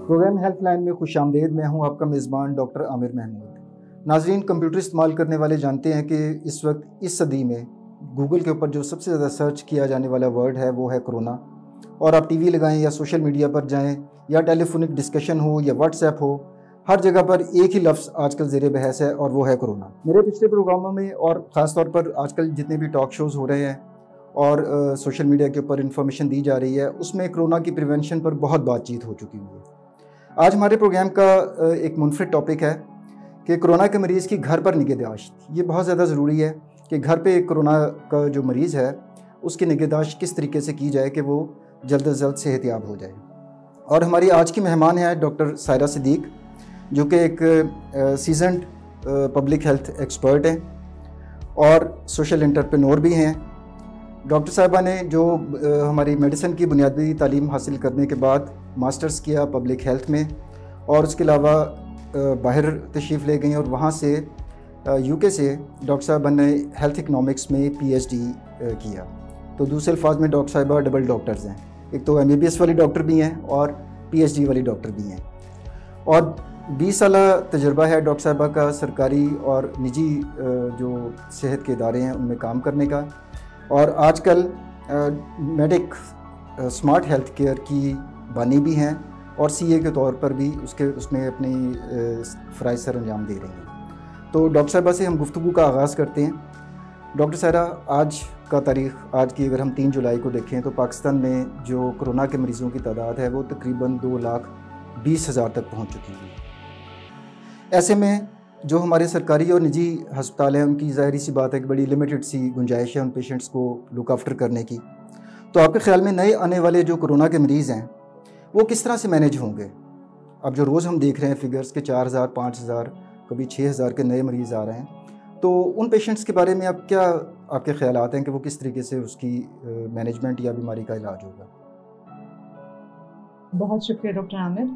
Programme helpline में खुशामदीद। मैं हूं आपका मेज़बान डॉक्टर आमिर महमूद। नाज़रीन, कंप्यूटर इस्तेमाल करने वाले जानते हैं कि इस वक्त इस सदी में गूगल के ऊपर जो सबसे ज़्यादा सर्च किया जाने वाला वर्ड है वो है कोरोना। और आप टीवी लगाएं या सोशल मीडिया पर जाएं या टेलीफोनिक डिस्कशन हो या व्हाट्सएप हो, हर जगह पर एक ही लफ्ज़ आजकल ज़ेर बहस है और वो है कोरोना। मेरे पिछले प्रोग्रामों में और ख़ास तौर पर आजकल जितने भी टॉक शोज़ हो रहे हैं और सोशल मीडिया के ऊपर इंफॉर्मेशन दी जा रही है, उसमें कोरोना की प्रिवेंशन पर बहुत बातचीत हो चुकी हुई है। आज हमारे प्रोग्राम का एक मुनफरिद टॉपिक है कि कोरोना के मरीज़ की घर पर निगहदाश्त। ये बहुत ज़्यादा ज़रूरी है कि घर पे कोरोना का जो मरीज़ है उसकी निगहदाश्त किस तरीके से की जाए कि वो जल्द अज जल्द सेहतयाब हो जाए। और हमारी आज की मेहमान है डॉक्टर सायरा सिद्दीक, जो कि एक सीजन्ड पब्लिक हेल्थ एक्सपर्ट हैं और सोशल एंटरप्रेन्योर भी हैं। डॉक्टर साहिबा ने जो हमारी मेडिसिन की बुनियादी तालीम हासिल करने के बाद मास्टर्स किया पब्लिक हेल्थ में, और उसके अलावा बाहर तशरीफ़ ले गई और वहाँ से यूके से डॉक्टर साहिबा ने हेल्थ इकनॉमिक्स में PhD किया। तो दूसरे अल्फाज में डॉक्टर साहिबा डबल डॉक्टर्स हैं, एक तो MBBS वाली डॉक्टर भी हैं और PhD वाली डॉक्टर भी हैं। और 20 साल तजुर्बा है डॉक्टर साहिबा का सरकारी और निजी जो सेहत के इदारे हैं उनमें काम करने का। और आजकल मेडिक स्मार्ट हेल्थ केयर की बानी भी हैं और CA के तौर पर भी उसमें अपनी फ़राइज़ सर अंजाम दे रही हैं। तो डॉक्टर साहिबा से हम गुफ्तगू का आगाज़ करते हैं। डॉक्टर साहिबा, आज का तारीख़, आज की अगर हम 3 जुलाई को देखें तो पाकिस्तान में जो कोरोना के मरीज़ों की तादाद है वो तकरीबन 2,20,000 तक पहुँच चुकी है। ऐसे में जो हमारे सरकारी और निजी हस्पताल हैं उनकी ज़ाहिरी सी बात है कि बड़ी लिमिटेड सी गुंजाइश है उन पेशेंट्स को लुक आफ्टर करने की। तो आपके ख़्याल में नए आने वाले जो कोरोना के मरीज़ हैं वो किस तरह से मैनेज होंगे? अब जो रोज़ हम देख रहे हैं फिगर्स के 4,000, 5,000, कभी 6,000 के नए मरीज़ आ रहे हैं, तो उन पेशेंट्स के बारे में अब क्या आपके ख़्यालात हैं कि वो किस तरीके से उसकी मैनेजमेंट या बीमारी का इलाज होगा? बहुत शुक्रिया डॉक्टर आमिर,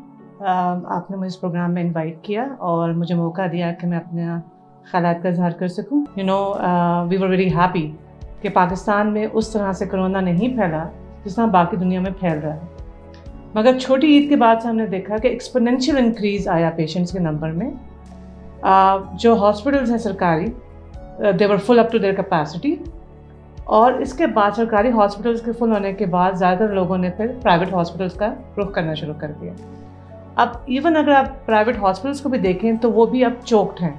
आपने मुझे इस प्रोग्राम में इनवाइट किया और मुझे मौका दिया कि मैं अपने ख़यालात का इज़हार कर सकूं। वी वर वेरी हैप्पी कि पाकिस्तान में उस तरह से कोरोना नहीं फैला जिस तरह बाकी दुनिया में फैल रहा है। मगर छोटी ईद के बाद से हमने देखा कि एक्सपोनेंशियल इंक्रीज़ आया पेशेंट्स के नंबर में। जो हॉस्पिटल्स हैं सरकारी, they were full up to their capacity, और इसके बाद सरकारी हॉस्पिटल्स के फुल होने के बाद ज़्यादातर लोगों ने फिर प्राइवेट हॉस्पिटल्स का रुख करना शुरू कर दिया। अब इवन अगर आप प्राइवेट हॉस्पिटल्स को भी देखें तो वो भी अब चोक्ड हैं,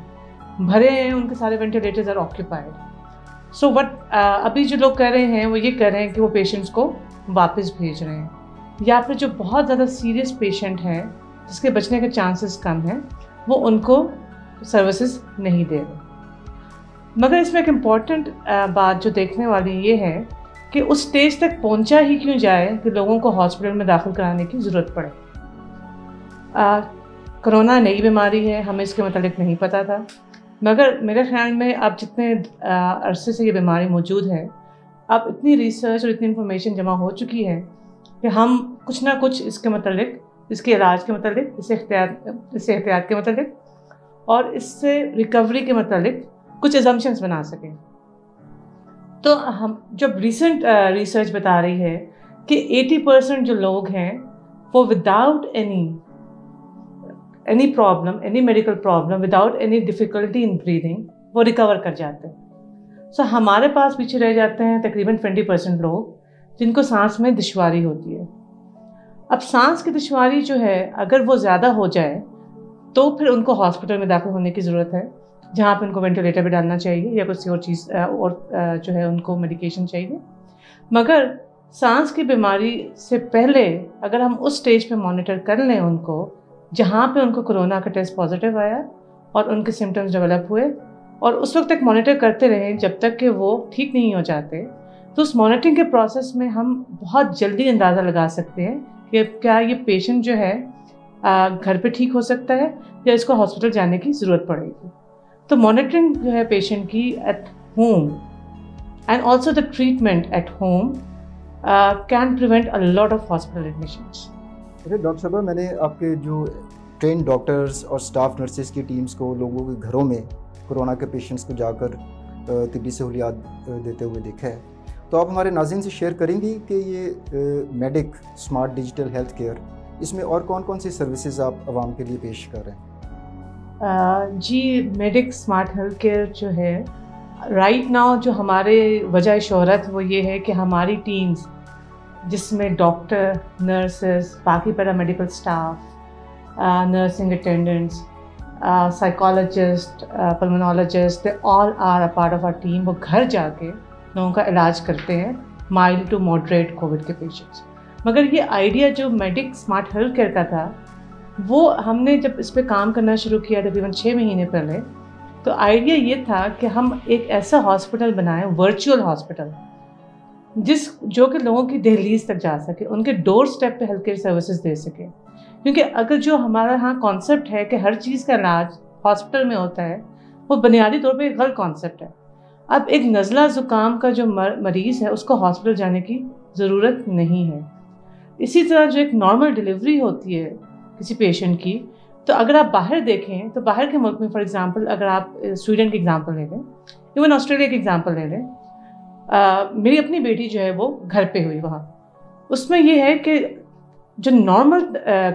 भरे हैं, उनके सारे वेंटिलेटर्स आर ऑक्यूपाइड। सो अभी जो लोग कर रहे हैं वो ये कर रहे हैं कि वो पेशेंट्स को वापस भेज रहे हैं, या फिर जो बहुत ज़्यादा सीरियस पेशेंट हैं जिसके बचने के चांसेस कम हैं वो उनको सर्विसेज नहीं दे रहे। मगर इसमें एक इम्पॉर्टेंट बात जो देखने वाली ये है कि उस स्टेज तक पहुंचा ही क्यों जाए कि लोगों को हॉस्पिटल में दाखिल कराने की ज़रूरत पड़े। कोरोना नई बीमारी है, हमें इसके मतलब नहीं पता था, मगर मेरे ख्याल में अब जितने अरसे से ये बीमारी मौजूद है, अब इतनी रिसर्च और इतनी इन्फॉर्मेशन जमा हो चुकी है कि हम कुछ ना कुछ इसके मतलब, इसके इलाज के मतलब, इससे एहतियात के मतलब और इससे रिकवरी के मतलब कुछ एजम्पशंस बना सकें। तो हम जब रिसेंट रिसर्च बता रही है कि 80% जो लोग हैं वो without any problem, any medical problem, without any difficulty in breathing वो रिकवर कर जाते हैं। सो हमारे पास पीछे रह जाते हैं तकरीबन 20% लोग जिनको सांस में दुश्वारी होती है। अब सांस की दुश्वारी जो है अगर वो ज़्यादा हो जाए तो फिर उनको हॉस्पिटल में दाखिल होने की ज़रूरत है, जहाँ पे उनको वेंटिलेटर भी डालना चाहिए या कुछ और चीज़ और जो है उनको मेडिकेशन चाहिए। मगर सांस की बीमारी से पहले अगर हम उस स्टेज पे मॉनिटर कर लें उनको, जहाँ पे उनको कोरोना का टेस्ट पॉजिटिव आया और उनके सिम्टम्स डेवलप हुए, और उस वक्त तक मॉनिटर करते रहें जब तक कि वो ठीक नहीं हो जाते, तो उस मॉनिटरिंग के प्रोसेस में हम बहुत जल्दी अंदाज़ा लगा सकते हैं कि क्या ये पेशेंट जो है घर पे ठीक हो सकता है या इसको हॉस्पिटल जाने की ज़रूरत पड़ेगी। तो मॉनिटरिंग जो है पेशेंट की at home and also the treatment at home can prevent a lot of hospital admissions. Doctor साहब, मैंने आपके जो ट्रेन डॉक्टर्स और स्टाफ नर्सेज की टीम्स को लोगों के घरों में कोरोना के पेशेंट्स को जाकर तिब्बी सहूलियात देते हुए देखा है। तो आप हमारे नाज़रीन से शेयर करेंगी कि ये medic smart digital health care इसमें और कौन कौन सी सर्विसेज आप आवाम के लिए पेश कर रहे हैं? जी, मेडिक स्मार्ट हेल्थ केयर जो है राइट नाउ, जो हमारे वजह शोहरत वो ये है कि हमारी टीम्स जिसमें डॉक्टर, नर्सेस, बाकी paramedical staff, nursing attendants, psychologist, pulmonologist, they all are a part of our team. वो घर जाके लोगों का इलाज करते हैं, माइल्ड टू मॉडरेट कोविड के पेशेंट्स। मगर ये आइडिया जो मेडिक स्मार्ट हेल्थ केयर का था, वो हमने जब इस पर काम करना शुरू किया तकरीबन 6 महीने पहले, तो आइडिया ये था कि हम एक ऐसा हॉस्पिटल बनाएं, वर्चुअल हॉस्पिटल, जो कि लोगों की दहलीज तक जा सके, उनके डोर स्टेप पे हेल्थ केयर सर्विसेज दे सके। क्योंकि अगर जो हमारा यहाँ कॉन्सेप्ट है कि हर चीज़ का इलाज हॉस्पिटल में होता है, वो बुनियादी तौर पे एक गलत कॉन्सेप्ट है। अब एक नज़ला ज़ुकाम का जो मरीज़ है उसको हॉस्पिटल जाने की ज़रूरत नहीं है। इसी तरह जो एक नॉर्मल डिलीवरी होती है किसी पेशेंट की, तो अगर आप बाहर देखें तो बाहर के मुल्क में, फॉर एग्जांपल अगर आप स्वीडन की एग्जांपल ले लें, इवन ऑस्ट्रेलिया की एग्जांपल ले लें, मेरी अपनी बेटी जो है वो घर पे हुई वहाँ। उसमें ये है कि जो नॉर्मल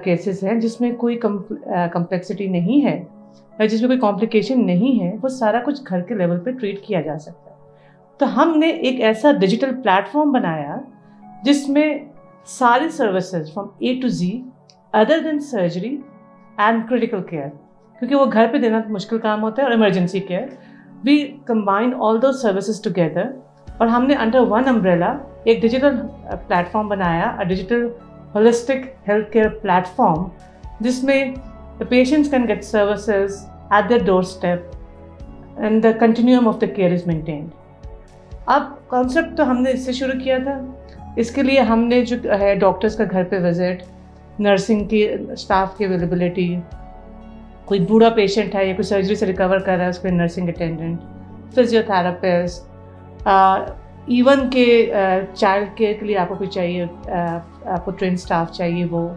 केसेस हैं जिसमें कोई कम्प्लेक्सिटी नहीं है, जिसमें कोई कॉम्प्लिकेशन नहीं है, वो सारा कुछ घर के लेवल पे ट्रीट किया जा सकता है। तो हमने एक ऐसा डिजिटल प्लेटफॉर्म बनाया जिसमें सारी services from A to Z other than surgery and critical care, क्योंकि वो घर पे देना मुश्किल काम होता है, और emergency care, we combine all दो सर्विसेज टुगेदर। और हमने अंडर वन अम्ब्रेला एक डिजिटल प्लेटफॉर्म बनाया, a digital holistic health care platform, जिसमें the patients can get services at their doorstep and the continuum of the care is maintained. अब concept तो हमने इससे शुरू किया था। इसके लिए हमने जो है डॉक्टर्स का घर पे विजिट, नर्सिंग की स्टाफ की अवेलेबिलिटी, कोई बूढ़ा पेशेंट है या कोई सर्जरी से रिकवर कर रहा है उसके लिए नर्सिंग अटेंडेंट, फिजियोथेरापिस्ट, इवन के चाइल्ड केयर के लिए आपको कोई चाहिए, आपको ट्रेन स्टाफ चाहिए वो,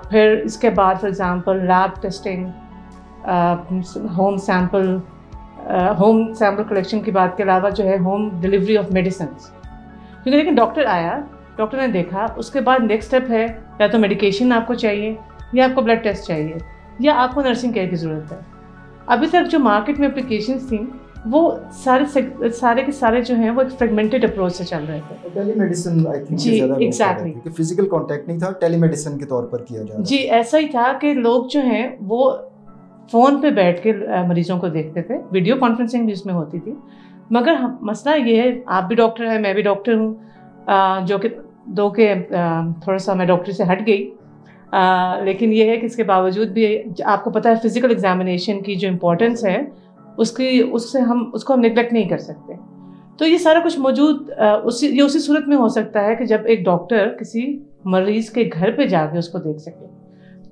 फिर इसके बाद for example lab testing, home sample collection की बात के अलावा जो है होम डिलीवरी ऑफ मेडिसिन। क्योंकि लेकिन डॉक्टर आया, डॉक्टर ने देखा, उसके बाद नेक्स्ट स्टेप है या तो मेडिकेशन आपको चाहिए, या आपको ब्लड टेस्ट चाहिए, या आपको नर्सिंग केयर की ज़रूरत है। अभी तक जो मार्केट में एप्लीकेशंस थी वो सारे के सारे जो हैं वो एक फ्रेगमेंटेड अप्रोच से चल रहे थे। टेलीमेडिसिन आई थिंक जी एग्जैक्टली, कि फिजिकल कांटेक्ट नहीं था, टेलीमेडिसिन के तौर पर किया जा रहा जी ऐसा ही था कि लोग जो हैं वो फ़ोन पे बैठ के मरीजों को देखते थे, वीडियो कॉन्फ्रेंसिंग भी उसमें होती थी। मगर मसला ये है, आप भी डॉक्टर हैं, मैं भी डॉक्टर हूँ, जो कि थोड़ा सा मैं डॉक्टरी से हट गई, लेकिन ये है कि इसके बावजूद भी आपको पता है फिज़िकल एग्जामिनेशन की जो इम्पोर्टेंस है उसको हम नेगलेक्ट नहीं कर सकते। तो ये सारा कुछ मौजूद उसी सूरत में हो सकता है कि जब एक डॉक्टर किसी मरीज़ के घर पे जाके उसको देख सके।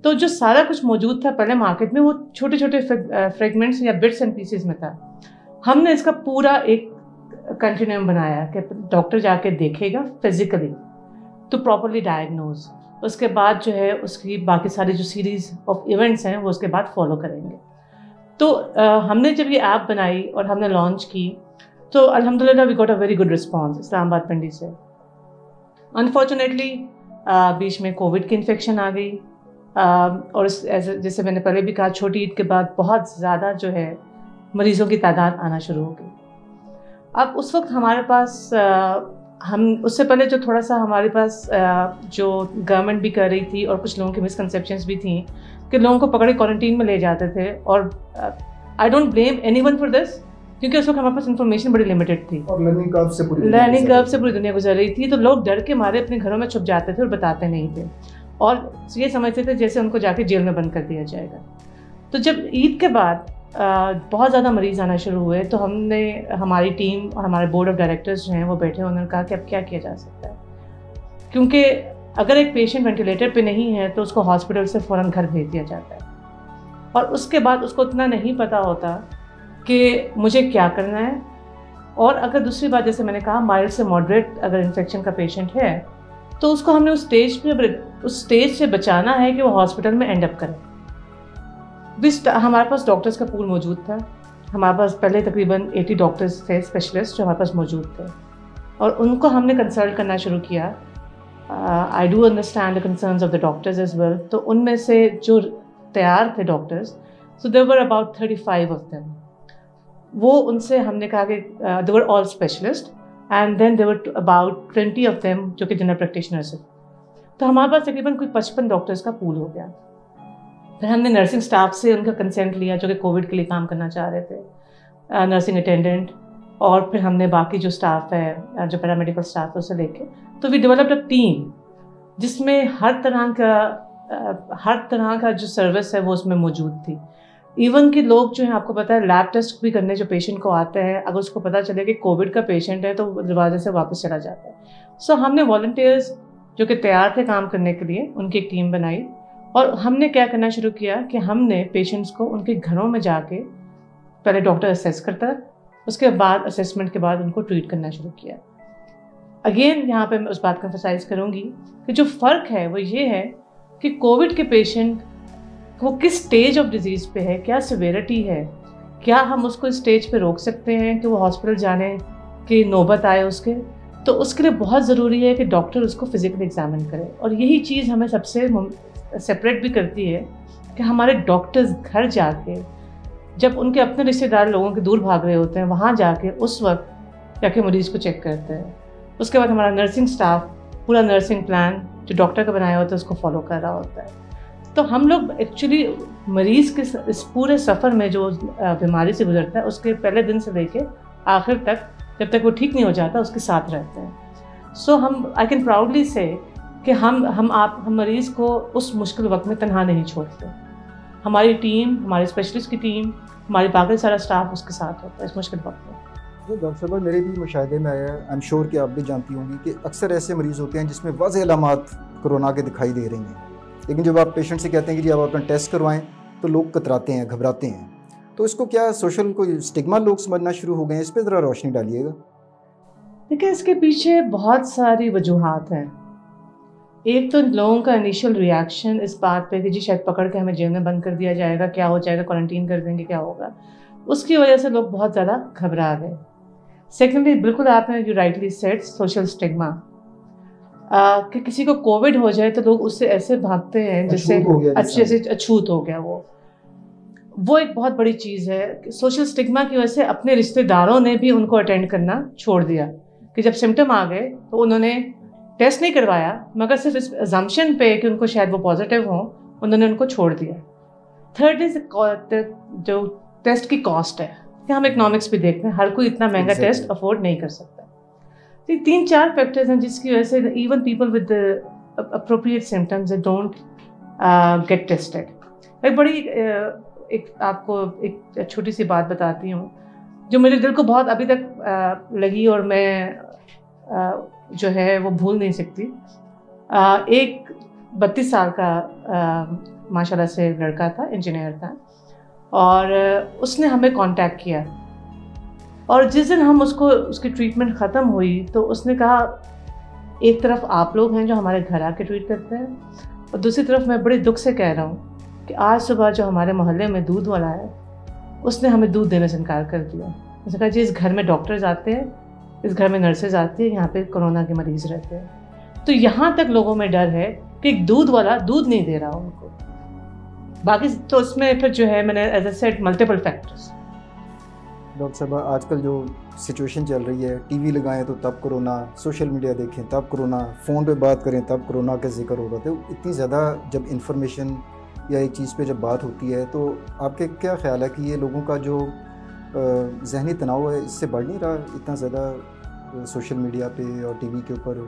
तो जो सारा कुछ मौजूद था पहले मार्केट में, वो छोटे छोटे फ्रेगमेंट्स या बिट्स एंड पीसेस में था। हमने इसका पूरा एक कंटिन्यूम बनाया कि डॉक्टर जाके देखेगा फिजिकली तो प्रॉपरली डायग्नोज, उसके बाद जो है उसकी बाकी सारी जो सीरीज़ ऑफ इवेंट्स हैं वो उसके बाद फॉलो करेंगे। तो हमने जब ये ऐप बनाई और हमने लॉन्च की तो अल्हम्दुलिल्लाह we got a very good response Islamabad Pindi से। अनफॉर्चुनेटली बीच में कोविड की इन्फेक्शन आ गई, और जैसे मैंने पहले भी कहा, छोटी ईद के बाद बहुत ज़्यादा जो है मरीज़ों की तादाद आना शुरू हो गई। अब उस वक्त हमारे पास हम उससे पहले जो थोड़ा सा हमारे पास जो गवर्नमेंट भी कर रही थी और कुछ लोगों की मिसकंसेप्शंस भी थी कि लोगों को पकड़े क्वारंटीन में ले जाते थे, और I don't blame anyone for this, क्योंकि उस वक्त हमारे पास इन्फॉर्मेशन बड़ी लिमिटेड थी और लर्निंग कर्व से पूरी दुनिया गुजर रही थी। तो लोग डर के मारे अपने घरों में छुप जाते थे और बताते नहीं थे, और ये समझते थे जैसे उनको जाके जेल में बंद कर दिया जाएगा। तो जब ईद के बाद बहुत ज़्यादा मरीज़ आना शुरू हुए तो हमारी टीम और हमारे बोर्ड ऑफ डायरेक्टर्स जो हैं वो बैठे, उन्होंने कहा कि अब क्या किया जा सकता है, क्योंकि अगर एक पेशेंट वेंटिलेटर पे नहीं है तो उसको हॉस्पिटल से फ़ौरन घर भेज दिया जाता है, और उसके बाद उसको इतना नहीं पता होता कि मुझे क्या करना है। और अगर दूसरी बात, जैसे मैंने कहा, माइल्ड से मॉडरेट अगर इन्फेक्शन का पेशेंट है तो उसको हमने उस स्टेज से बचाना है कि वो हॉस्पिटल में एंड अप करे। हमारे पास डॉक्टर्स का पूल मौजूद था, हमारे पास पहले तकरीबन 80 डॉक्टर्स थे, स्पेशलिस्ट जो हमारे पास मौजूद थे, और उनको हमने कंसल्ट करना शुरू किया। I do understand the concerns of the doctors as well. तो उनमें से जो तैयार थे doctors, so there were about 35 of them. वो उनसे हमने कहा कि they were all specialist and then there were about 20 of them जो कि जनरल प्रैक्टिशनर्स हैं। तो हमारे पास तकरीबन कोई 55 डॉक्टर्स का पूल हो गया। फिर हमने नर्सिंग स्टाफ से उनका कंसेंट लिया जो कि कोविड के लिए काम करना चाह रहे थे, नर्सिंग अटेंडेंट, और फिर हमने बाकी जो स्टाफ है, जो पैरामेडिकल स्टाफ है, उसे लेके तो वी डेवलप्ड अ टीम जिसमें हर तरह का जो सर्विस है वो उसमें मौजूद थी। इवन कि लोग जो है, आपको पता है, लैब टेस्ट भी करने जो पेशेंट को आते हैं, अगर उसको पता चले कि कोविड का पेशेंट है तो दरवाजे से वापस चला जाता है। सो हमने वॉलंटियर्स जो कि तैयार थे काम करने के लिए, उनकी एक टीम बनाई और हमने क्या करना शुरू किया कि हमने पेशेंट्स को उनके घरों में जाके पहले डॉक्टर असेस करता है, उसके बाद असेसमेंट के बाद उनको ट्रीट करना शुरू किया। अगेन यहाँ पे मैं उस बात का एम्फसाइज करूँगी कि जो फ़र्क है वो ये है कि कोविड के पेशेंट वो किस स्टेज ऑफ डिजीज़ पे है, क्या सिवियरिटी है, क्या हम उसको इस स्टेज पे रोक सकते हैं कि वो हॉस्पिटल जाने की नौबत आए उसके। तो उसके लिए बहुत ज़रूरी है कि डॉक्टर उसको फिज़िकली एग्जामिन करे। और यही चीज़ हमें सबसे सेपरेट भी करती है कि हमारे डॉक्टर्स घर जाके, जब उनके अपने रिश्तेदार लोगों के दूर भाग रहे होते हैं, वहाँ जाके उस वक्त जाके मरीज़ को चेक करते हैं। उसके बाद हमारा नर्सिंग स्टाफ पूरा नर्सिंग प्लान जो डॉक्टर का बनाया होता है उसको फॉलो कर रहा होता है। तो हम लोग एक्चुअली मरीज़ के इस पूरे सफ़र में जो बीमारी से गुजरता है उसके पहले दिन से लेके आखिर तक, जब तक वो ठीक नहीं हो जाता, उसके साथ रहते हैं। सो हम आई कैन प्राउडली से कि हम मरीज़ को उस मुश्किल वक्त में तन्हा नहीं छोड़ते। हमारी टीम, हमारे स्पेशलिस्ट की टीम, हमारी बाकी सारा स्टाफ उसके साथ होता है इस मुश्किल वक्त में। तो डॉक्टर साहब, मेरे भी मुशाहिदे में आया, आई एम श्योर कि आप भी जानती होंगी कि अक्सर ऐसे मरीज़ होते हैं जिसमें वाज़ेह अलामात कोरोना के दिखाई दे रही हैं, लेकिन जब आप पेशेंट से कहते हैं कि जी आप अपना टेस्ट करवाएं तो लोग कतराते हैं, घबराते हैं। तो इसको क्या सोशल कोई स्टिग्मा लोग समझना शुरू हो गए हैं? इस पर ज़रा रोशनी डालिएगा। देखिए, इसके पीछे बहुत सारी वजूहात हैं। एक तो लोगों का इनिशियल रिएक्शन इस बात पे कि जी शायद पकड़ के हमें जेल में बंद कर दिया जाएगा, क्या हो जाएगा, क्वारंटीन कर देंगे, क्या होगा, उसकी वजह से लोग बहुत ज़्यादा घबरा गए। सेकेंडली, बिल्कुल आपने you rightly said, social stigma, कि किसी को कोविड हो जाए तो लोग उससे ऐसे भागते हैं जैसे अच्छे से अछूत हो गया। वो एक बहुत बड़ी चीज़ है। सोशल स्टिग्मा की वजह से अपने रिश्तेदारों ने भी उनको अटेंड करना छोड़ दिया कि जब सिम्टम आ गए तो उन्होंने टेस्ट नहीं करवाया, मगर सिर्फ इस अजम्पशन पे कि उनको शायद वो पॉजिटिव हों, उन्होंने उनको छोड़ दिया। थर्ड इज जो टेस्ट की कॉस्ट है कि हम इकोनॉमिक्स भी देखते हैं, हर कोई इतना महंगा टेस्ट अफोर्ड नहीं कर सकता। तो 3-4 फैक्टर्स हैं जिसकी वजह से even people with appropriate symptoms don't get tested. एक आपको एक छोटी सी बात बताती हूँ जो मेरे दिल को बहुत अभी तक लगी और मैं जो है वो भूल नहीं सकती। एक 32 साल का माशाल्लाह से लड़का था, इंजीनियर था, और उसने हमें कांटेक्ट किया। और जिस दिन हम उसकी ट्रीटमेंट ख़त्म हुई तो उसने कहा, एक तरफ आप लोग हैं जो हमारे घर आके ट्रीट करते हैं, और दूसरी तरफ मैं बड़े दुख से कह रहा हूँ कि आज सुबह जो हमारे मोहल्ले में दूध वाला है उसने हमें दूध देने से इनकार कर दिया। उसने कहा जी इस घर में डॉक्टर्स आते हैं, इस घर में नर्सेज आती हैं, यहाँ पे कोरोना के मरीज़ रहते हैं। तो यहाँ तक लोगों में डर है कि दूध वाला दूध नहीं दे रहा उनको। बाकी तो उसमें फिर जो है, मैंने as I said multiple factors. Doctor साहब, आजकल जो सिचुएशन चल रही है, टीवी लगाएं तो तब कोरोना, सोशल मीडिया देखें तब कोरोना, फ़ोन पे बात करें तब कोरोना का जिक्र हो रहा था। इतनी ज़्यादा जब इन्फॉर्मेशन या एक चीज़ पे जब बात होती है तो आपके क्या ख्याल है कि ये लोगों का जो जहनी तनाव है इससे बढ़ नहीं रहा इतना ज़्यादा सोशल मीडिया पे और टीवी के ऊपर,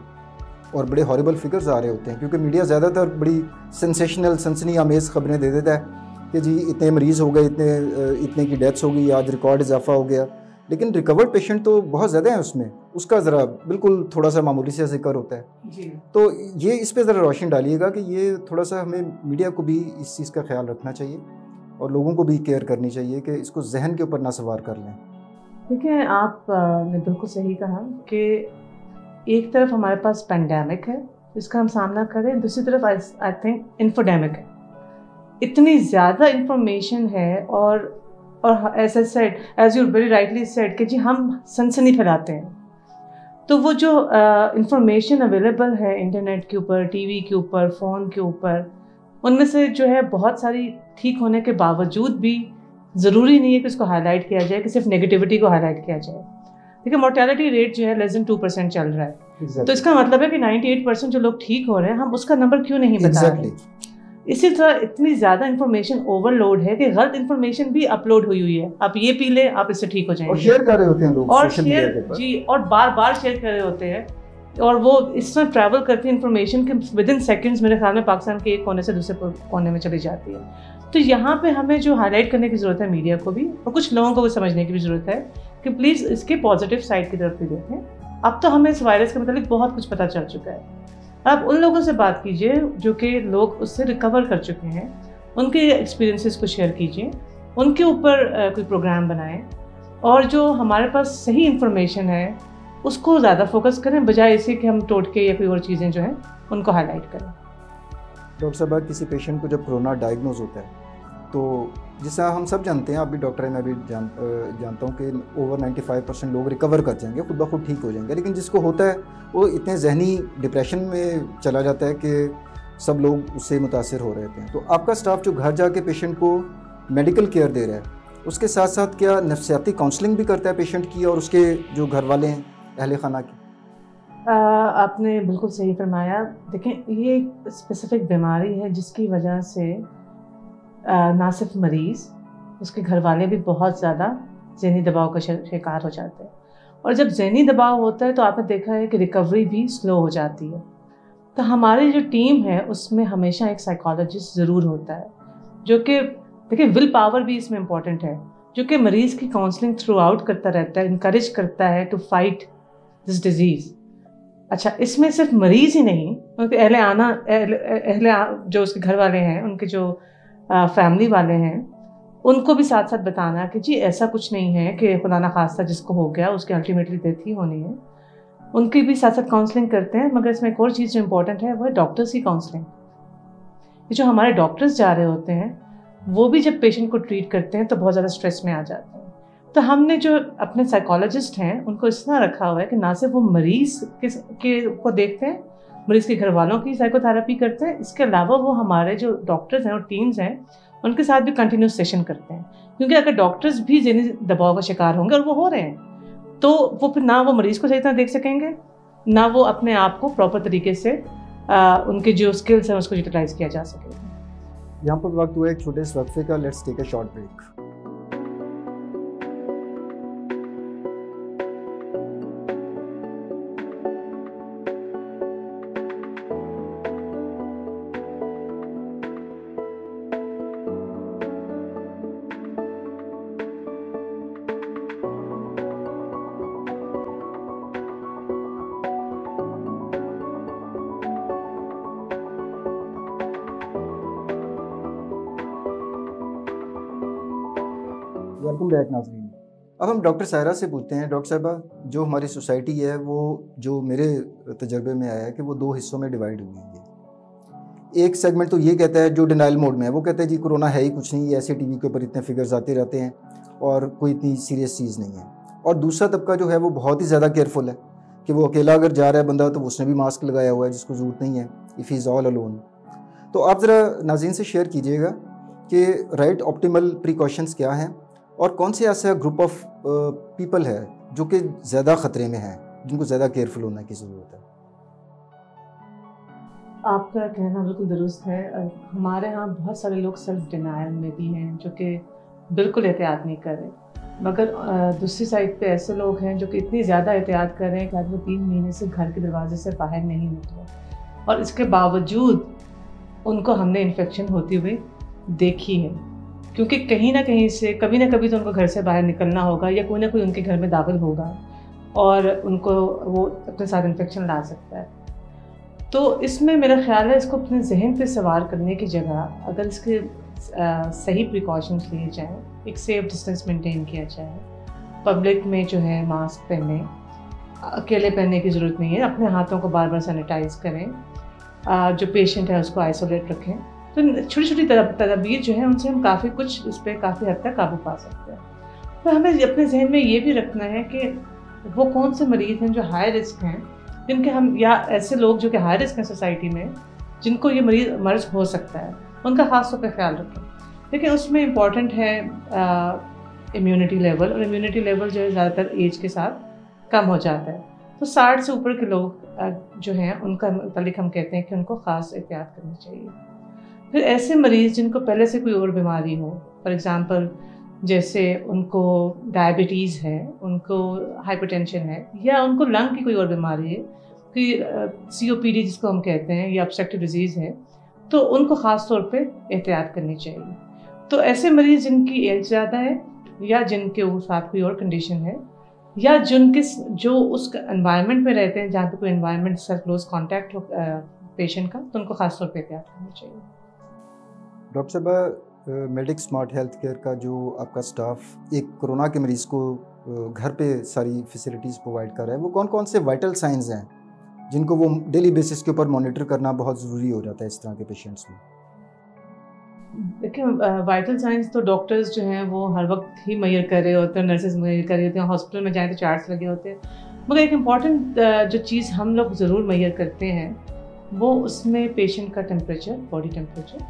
और बड़े हॉरिबल फिगर्स आ रहे होते हैं क्योंकि मीडिया ज़्यादातर बड़ी सेंसेशनल, सनसनी आमेज़ खबरें दे देता है कि जी इतने मरीज़ हो गए, इतने की डेथ्स हो गई, आज रिकॉर्ड इजाफा हो गया, लेकिन रिकवर्ड पेशेंट तो बहुत ज़्यादा हैं उसमें, उसका ज़रा बिल्कुल थोड़ा सा मामूली सा जिक्र होता है जी। तो ये इस पर ज़रा रोशनी डालिएगा कि ये थोड़ा सा हमें मीडिया को भी इस चीज़ का ख्याल रखना चाहिए और लोगों को भी केयर करनी चाहिए कि इसको जहन के ऊपर ना सवार कर लें। देखिए, आपने बिल्कुल सही कहा कि एक तरफ हमारे पास पेंडेमिक है जिसका हम सामना करें, दूसरी तरफ आई थिंक इन्फोडेमिक है। इतनी ज़्यादा इंफॉर्मेशन है और as you very rightly said कि जी हम सनसनी फैलाते हैं। तो वो जो इंफॉर्मेशन अवेलेबल है इंटरनेट के ऊपर, टीवी के ऊपर, फ़ोन के ऊपर, उनमें से जो है बहुत सारी ठीक होने के बावजूद भी ज़रूरी नहीं है कि उसको हाईलाइट किया जाए, कि सिर्फ नेगेटिविटी को हाईलाइट किया जाए। देखिए मोर्टेलिटी रेट जो है लेस देन 2% चल रहा है, तो इसका मतलब है कि 98% जो लोग ठीक हो रहे हैं, हम उसका नंबर क्यों नहीं बता रहे। इसी तरह इतनी ज़्यादा इन्फॉर्मेशन ओवरलोड है कि गलत इन्फॉर्मेशन भी अपलोड हुई है, आप ये पी लें, आप इससे ठीक हो जाएंगे, और शेयर कर रहे होते हैं लोग, और शेयर जी, और बार बार शेयर कर रहे होते हैं, और वो इस तरह ट्रैवल करती है इन्फॉर्मेशन कि विद इन सेकेंड्स मेरे ख्याल में पाकिस्तान के एक कोने से दूसरे कोने में चली जाती है। तो यहाँ पे हमें जो हाईलाइट करने की ज़रूरत है मीडिया को भी, और कुछ लोगों को भी समझने की भी ज़रूरत है कि प्लीज़ इसके पॉजिटिव साइड की तरफ भी देखें। अब तो हमें इस वायरस के मतलब बहुत कुछ पता चल चुका है। आप उन लोगों से बात कीजिए जो कि लोग उससे रिकवर कर चुके हैं, उनके एक्सपीरियंसेस को शेयर कीजिए, उनके ऊपर कोई प्रोग्राम बनाएं, और जो हमारे पास सही इन्फॉर्मेशन है उसको ज़्यादा फोकस करें, बजाय इसे कि हम टोटके या कोई और चीज़ें जो हैं उनको हाईलाइट करें। डॉक्टर साहब, किसी पेशेंट को जब कोरोना डायग्नोज होता है तो जैसा हम सब जानते हैं, आप भी डॉक्टर हैं, मैं भी जानता हूँ कि ओवर 95% लोग रिकवर कर जाएंगे, खुद ब खुद ठीक हो जाएंगे, लेकिन जिसको होता है वो इतने जहनी डिप्रेशन में चला जाता है कि सब लोग उससे मुतासिर हो रहे थे। तो आपका स्टाफ जो घर जाके पेशेंट को मेडिकल केयर दे रहा है, उसके साथ साथ क्या नफ्सियाती काउंसलिंग भी करता है पेशेंट की और उसके जो घर वाले हैं अहले खाना की? आपने बिल्कुल सही फरमाया। देखें, ये एक स्पेसिफिक बीमारी है जिसकी वजह से ना सिर्फ मरीज़, उसके घर वाले भी बहुत ज़्यादा ज़हनी दबाव का शिकार हो जाते हैं, और जब ज़हनी दबाव होता है तो आपने देखा है कि रिकवरी भी स्लो हो जाती है। तो हमारी जो टीम है उसमें हमेशा एक साइकोलॉजिस्ट ज़रूर होता है, जो कि देखिए विल पावर भी इसमें इम्पॉर्टेंट है, जो कि मरीज़ की काउंसलिंग थ्रू आउट करता रहता है, इनकरेज करता है टू फाइट दिस डिजीज़। अच्छा, इसमें सिर्फ मरीज़ ही नहीं, उनके अहले जो उसके घर वाले हैं, उनके जो फैमिली वाले हैं, उनको भी साथ साथ बताना कि जी ऐसा कुछ नहीं है कि खुदा ना खास्ता जिसको हो गया उसकी अल्टीमेटली डेथ ही होनी है। उनकी भी साथ साथ काउंसलिंग करते हैं, मगर इसमें एक और चीज़ जो इम्पोर्टेंट है वो है डॉक्टर्स की काउंसलिंग। ये जो हमारे डॉक्टर्स जा रहे होते हैं वो भी जब पेशेंट को ट्रीट करते हैं तो बहुत ज़्यादा स्ट्रेस में आ जाते हैं। तो हमने जो अपने साइकोलॉजिस्ट हैं उनको इस तरह रखा हुआ है कि ना सिर्फ वो मरीज़ को देखते हैं, मरीज़ के घर वालों की साइकोथेरेपी करते हैं, इसके अलावा वो हमारे जो डॉक्टर्स हैं और टीम्स हैं उनके साथ भी कंटिन्यूस सेशन करते हैं। क्योंकि अगर डॉक्टर्स भी ज़हनी दबाव का शिकार होंगे, और वो हो रहे हैं, तो वो फिर ना वो मरीज़ को सही तरह देख सकेंगे, ना वो अपने आप को प्रॉपर तरीके से उनके जो स्किल्स हैं उसको यूटिलाइज़ किया जा सकेगा। यहाँ पर वक्त हुआ एक छोटे से वक्फे का, let's take a short break. Welcome back नाज़रीन। अब हम डॉक्टर सायरा से पूछते हैं, डॉक्टर साहिबा, जो हमारी सोसाइटी है वो जो मेरे तजर्बे में आया है कि वो दो हिस्सों में डिवाइड हुई है। एक सेगमेंट तो ये कहता है, जो डिनाइल मोड में है, वो कहता है जी कोरोना है ही कुछ नहीं, ऐसे टीवी के ऊपर इतने फिगर्स आते रहते हैं और कोई इतनी सीरियस चीज़ नहीं है। और दूसरा तबका जो है वो बहुत ही ज़्यादा केयरफुल है कि वो अकेला अगर जा रहा है बंदा तो उसने भी मास्क लगाया हुआ है जिसको ज़रूरत नहीं है, इफ़ इज़ ऑल अलोन। तो आप ज़रा नाज़रीन से शेयर कीजिएगा कि राइट ऑप्टिमल प्रिकॉशंस क्या हैं और कौन से ऐसा ग्रुप ऑफ पीपल है जो कि ज़्यादा ख़तरे में है, जिनको ज़्यादा केयरफुल होने की ज़रूरत है। आपका कहना बिल्कुल दुरुस्त है। हमारे यहाँ बहुत सारे लोग सेल्फ डिनायल में भी हैं जो कि बिल्कुल एहतियात नहीं कर रहे, मगर दूसरी साइड पे ऐसे लोग हैं जो कि इतनी ज़्यादा एहतियात कर रहे हैं कि आज वो 3 महीने से घर के दरवाजे से बाहर नहीं निकले, और इसके बावजूद उनको हमने इन्फेक्शन होती हुई देखी है। क्योंकि कहीं ना कहीं से कभी ना कभी तो उनको घर से बाहर निकलना होगा या कोई ना कोई उनके घर में दाखिल होगा और उनको वो अपने साथ इन्फेक्शन ला सकता है। तो इसमें मेरा ख्याल है इसको अपने जहन पे सवार करने की जगह अगर इसके सही प्रिकॉशंस लिए जाएँ, एक सेफ डिस्टेंस मेंटेन किया जाए, पब्लिक में जो है मास्क पहने, अकेले पहनने की ज़रूरत नहीं है, अपने हाथों को बार बार सैनिटाइज़ करें, जो पेशेंट है उसको आइसोलेट रखें, तो छोटी छोटी तदबीर जो है उनसे हम काफ़ी कुछ इस पर काफ़ी हद तक काबू पा सकते हैं। तो हमें अपने जहन में ये भी रखना है कि वो कौन से मरीज़ हैं जो हाई रिस्क हैं, जिनके हम, या ऐसे लोग जो कि हाई रिस्क हैं सोसाइटी में, जिनको ये मर्ज़ हो सकता है, उनका ख़ास तौर पे ख्याल रखें। लेकिन उसमें इम्पॉर्टेंट है इम्यूनिटी लेवल, और इम्यूनिटी लेवल जो है ज़्यादातर एज के साथ कम हो जाता है। तो 60 से ऊपर के लोग जो हैं उनका मतलब हम कहते हैं कि उनको ख़ास एहतियात करनी चाहिए। फिर ऐसे मरीज़ जिनको पहले से कोई और बीमारी हो, फॉर एग्ज़ाम्पल जैसे उनको डायबिटीज़ है, उनको हाइपरटेंशन है, या उनको लंग की कोई और बीमारी है, कि COPD जिसको हम कहते हैं, या ऑब्स्ट्रक्टिव डिजीज़ है, तो उनको ख़ास तौर पे एहतियात करनी चाहिए। तो ऐसे मरीज़ जिनकी एज ज़्यादा है, या जिनके साथ कोई और कंडीशन है, या जो उस एनवायरनमेंट में रहते हैं जहाँ पे कोई एनवायरनमेंट से क्लोज कॉन्टैक्ट हो पेशेंट का, तो उनको ख़ास तौर पे एहतियात करनी चाहिए। डॉक्टर साहब, मेडिक स्मार्ट हेल्थ केयर का जो आपका स्टाफ एक कोरोना के मरीज़ को घर पे सारी फैसिलिटीज़ प्रोवाइड कर रहा है, वो कौन कौन से वाइटल साइंस हैं जिनको वो डेली बेसिस के ऊपर मॉनिटर करना बहुत ज़रूरी हो जाता है इस तरह के पेशेंट्स में? देखिए, वाइटल साइंस तो डॉक्टर्स जो हैं वो हर वक्त ही मैयर कर रहे होते हैं, नर्सेज मैयर कर रही होती हैं, हॉस्पिटल में जाएँ तो चार्ट्स लगे होते हैं। मगर एक इम्पॉर्टेंट जो चीज़ हम लोग ज़रूर मैयर करते हैं, वो उसमें पेशेंट का टेम्परेचर, बॉडी टेम्परेचर,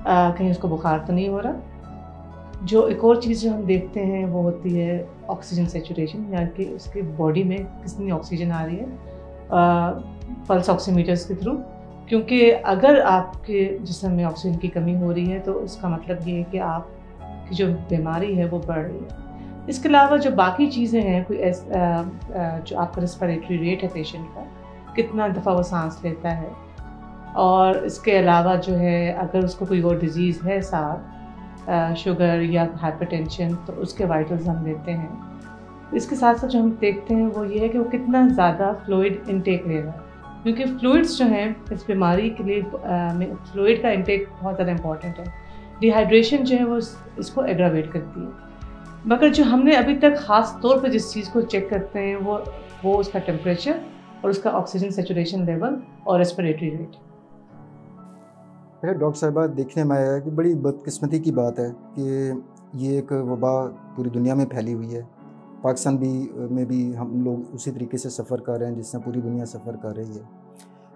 कहीं उसको बुखार तो नहीं हो रहा। जो एक और चीज़ जो हम देखते हैं वो होती है ऑक्सीजन सैचुरेशन, यानी कि उसकी बॉडी में कितनी ऑक्सीजन आ रही है, पल्स ऑक्सीमीटर्स के थ्रू। क्योंकि अगर आपके जिस्म में ऑक्सीजन की कमी हो रही है तो इसका मतलब ये है कि आपकी जो बीमारी है वो बढ़ रही है। इसके अलावा जो बाकी चीज़ें हैं, कोई जो आपका रेस्पिरेटरी रेट है पेशेंट का, कितना दफ़ा वो सांस लेता है, और इसके अलावा जो है अगर उसको कोई और डिज़ीज़ है साथ, शुगर या हाइपरटेंशन, तो उसके वाइटल्स हम लेते हैं। इसके साथ साथ जो हम देखते हैं वो ये है कि वो कितना ज़्यादा फ्लूइड इंटेक ले रहा है, क्योंकि फ्लूइड्स जो हैं इस बीमारी के लिए फ्लूइड का इंटेक बहुत ज़्यादा इंपॉर्टेंट है। डिहाइड्रेशन जो है वो इसको एग्रावेट करती है। मगर जो हमने अभी तक ख़ास तौर पर जिस चीज़ को चेक करते हैं वो उसका टेम्परेचर और उसका ऑक्सीजन सैचुरेशन लेवल और रेस्पिरेटरी रेट। डॉक्टर साहिबा, देखने में आया है कि बड़ी बदकिस्मती की बात है कि ये एक वबा पूरी दुनिया में फैली हुई है। पाकिस्तान में भी हम लोग उसी तरीके से सफ़र कर रहे हैं जिससे पूरी दुनिया सफ़र कर रही है।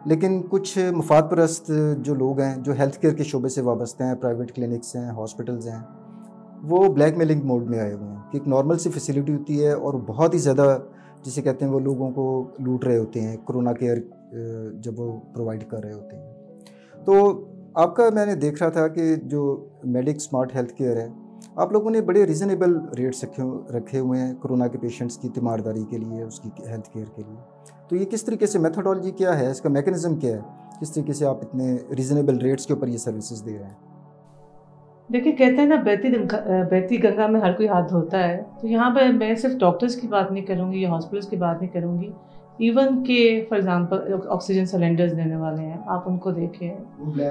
लेकिन कुछ मुफाद परस्त जो लोग हैं, जो हेल्थ केयर के शोबे से वाबस्ते हैं, प्राइवेट क्लिनिक्स हैं, हॉस्पिटल्स हैं, वो ब्लैकमेलिंग मोड में आए हुए हैं कि एक नॉर्मल सी फैसिलिटी होती है और बहुत ही ज़्यादा, जिसे कहते हैं, वो लोगों को लूट रहे होते हैं कोरोना केयर जब वो प्रोवाइड कर रहे होते हैं। तो आपका मैंने देख रहा था कि जो मेडिक स्मार्ट हेल्थ केयर है, आप लोगों ने बड़े रीज़नेबल रेट्स रखे हुए हैं कोरोना के पेशेंट्स की तीमारदारी के लिए, उसकी हेल्थ केयर के लिए। तो ये किस तरीके से, मेथोडोलॉजी क्या है, इसका मैकेनिज़्म क्या है, किस तरीके से आप इतने रीज़नेबल रेट्स के ऊपर ये सर्विसेज दे रहे हैं? देखिए, कहते हैं ना, बहती गंगा में हर कोई हाथ धोता है। तो यहाँ पर मैं सिर्फ डॉक्टर्स की बात नहीं करूँगी या हॉस्पिटल्स की बात नहीं करूँगी, इवन के फॉर एग्जांपल ऑक्सीजन सिलेंडर्स देने वाले हैं, आप उनको देखें,